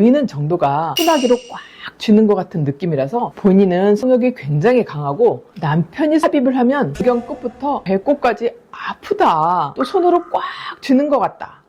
보이는 정도가 소나기로 꽉 쥐는 것 같은 느낌이라서 본인은 성욕이 굉장히 강하고 남편이 삽입을 하면 배경 끝부터 배꼽까지 아프다, 또 손으로 꽉 쥐는 것 같다.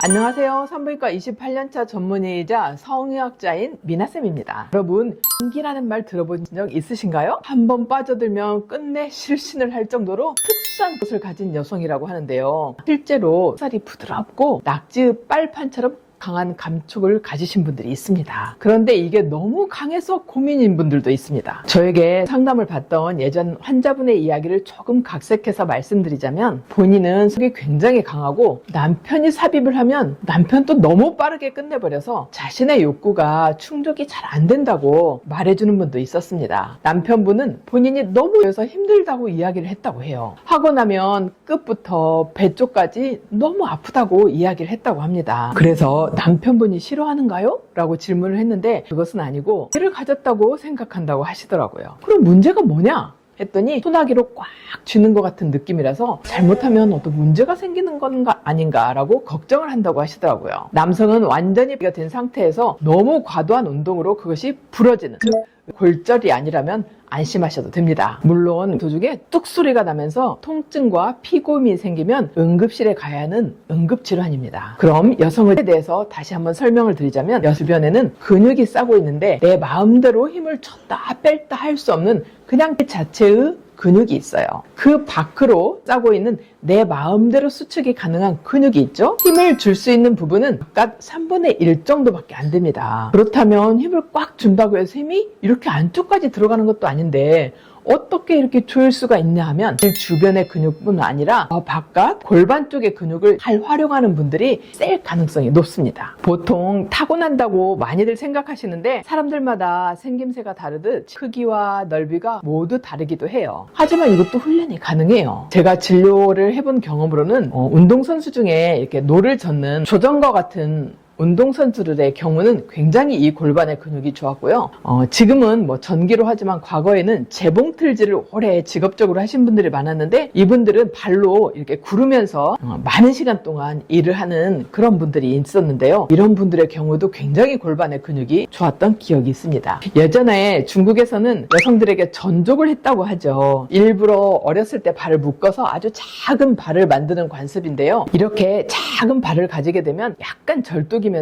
안녕하세요. 산부인과 28년차 전문의이자 성의학자인 미나쌤입니다. 여러분, 인기라는 말 들어본 적 있으신가요? 한번 빠져들면 끝내 실신을 할 정도로 특수한 것을 가진 여성이라고 하는데요. 실제로 살이 부드럽고 낙지의 빨판처럼 강한 감촉을 가지신 분들이 있습니다. 그런데 이게 너무 강해서 고민인 분들도 있습니다. 저에게 상담을 받던 예전 환자분의 이야기를 조금 각색해서 말씀드리자면, 본인은 속이 굉장히 강하고 남편이 삽입을 하면 남편도 너무 빠르게 끝내버려서 자신의 욕구가 충족이 잘 안 된다고 말해주는 분도 있었습니다. 남편분은 본인이 너무 해서 힘들다고 이야기를 했다고 해요. 하고 나면 끝부터 배 쪽까지 너무 아프다고 이야기를 했다고 합니다. 그래서 남편분이 싫어하는가요? 라고 질문을 했는데, 그것은 아니고 애를 가졌다고 생각한다고 하시더라고요. 그럼 문제가 뭐냐? 했더니 소나기로 꽉 쥐는 것 같은 느낌이라서 잘못하면 어떤 문제가 생기는 건가 아닌가라고 걱정을 한다고 하시더라고요. 남성은 완전히 된 상태에서 너무 과도한 운동으로 그것이 부러지는, 즉 골절이 아니라면 안심하셔도 됩니다. 물론 도중에 뚝 소리가 나면서 통증과 피고임이 생기면 응급실에 가야 하는 응급질환입니다. 그럼 여성에 대해서 다시 한번 설명을 드리자면, 주변에는 근육이 싸고 있는데 내 마음대로 힘을 줬다 뺐다 할 수 없는 그냥 그 자체의 근육이 있어요. 그 밖으로 싸고 있는 내 마음대로 수축이 가능한 근육이 있죠. 힘을 줄 수 있는 부분은 각각 3분의 1 정도밖에 안 됩니다. 그렇다면 힘을 꽉 준다고 해서 힘이 이렇게 안쪽까지 들어가는 것도 아닌데 어떻게 이렇게 줄 수가 있냐 하면, 주변의 근육뿐 아니라 바깥 골반 쪽의 근육을 잘 활용하는 분들이 셀 가능성이 높습니다. 보통 타고난다고 많이들 생각하시는데 사람들마다 생김새가 다르듯 크기와 넓이가 모두 다르기도 해요. 하지만 이것도 훈련이 가능해요. 제가 진료를 해본 경험으로는 운동선수 중에 이렇게 노를 젓는 조정과 같은 운동선수들의 경우는 굉장히 이 골반의 근육이 좋았고요. 지금은 전기로 하지만 과거에는 재봉틀질을 오래 직업적으로 하신 분들이 많았는데, 이분들은 발로 이렇게 구르면서 많은 시간 동안 일을 하는 그런 분들이 있었는데요. 이런 분들의 경우도 굉장히 골반의 근육이 좋았던 기억이 있습니다. 예전에 중국에서는 여성들에게 전족을 했다고 하죠. 일부러 어렸을 때 발을 묶어서 아주 작은 발을 만드는 관습인데요. 이렇게 작은 발을 가지게 되면 약간 절뚝이면서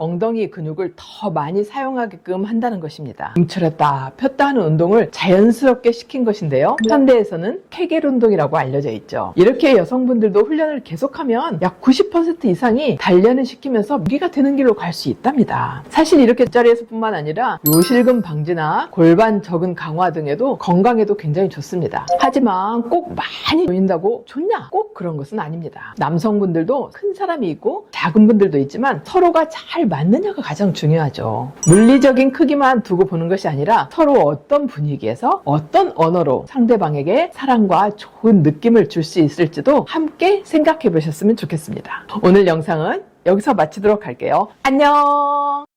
엉덩이 근육을 더 많이 사용하게끔 한다는 것입니다. 움츠렸다 폈다 하는 운동을 자연스럽게 시킨 것인데요. 현대에서는 케겔 운동이라고 알려져 있죠. 이렇게 여성분들도 훈련을 계속하면 약 90% 이상이 단련을 시키면서 무리가 되는 길로 갈 수 있답니다. 사실 이렇게 자리에서 뿐만 아니라 요실금 방지나 골반 적응 강화 등에도 건강에도 굉장히 좋습니다. 하지만 꼭 많이 보인다고 좋냐? 꼭 그런 것은 아닙니다. 남성분들도 큰 사람이 있고 작은 분들도 있지만 서로가 잘 맞느냐가 가장 중요하죠. 물리적인 크기만 두고 보는 것이 아니라 서로 어떤 분위기에서 어떤 언어로 상대방에게 사랑과 좋은 느낌을 줄 수 있을지도 함께 생각해 보셨으면 좋겠습니다. 오늘 영상은 여기서 마치도록 할게요. 안녕!